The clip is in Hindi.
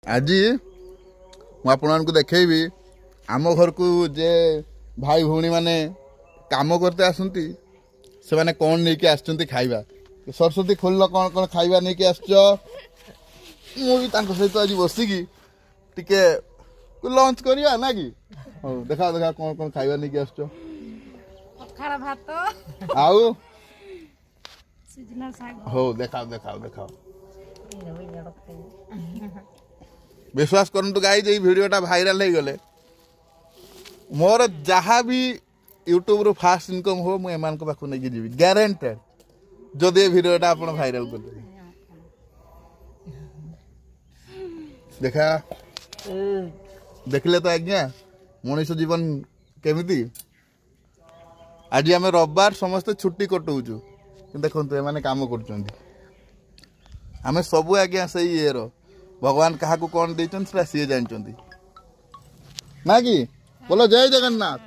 आज मुझे देखी आम घर को जे भाई भौणी माने काम करते आसती से माने कौन नहीं के आसुँच खाइबा सरस्वती खोल कौन कौन खाइबा नहीं के आसुच मुझे सहित आज बसिकी टिके लंच करिया ना कि हो देखा देखा कौन कौन खाइबा नहीं के आसुच पखाड़ भात आउ सुजना साग हो देखाओ देखाओ देखाओ विश्वास करंतु गाइज ये वीडियोटा भाइराल हो गले मोर जहाँ भी यूट्यूब रो फास्ट इनकम हो मुझे एमान को पाखु नहीं जीवी गारंटेड जदि ये वीडियोटा आपण भाइराल कर देखा देखले तो आज्ञा मनीष जीवन केमिति आज आम रविवार समस्त छुट्टी कटाऊँ देखो एमाने काम कर आम सबू आज्ञा से ये भगवान क्या कौन देते सी जानते ना कि बोलो जय जगन्नाथ।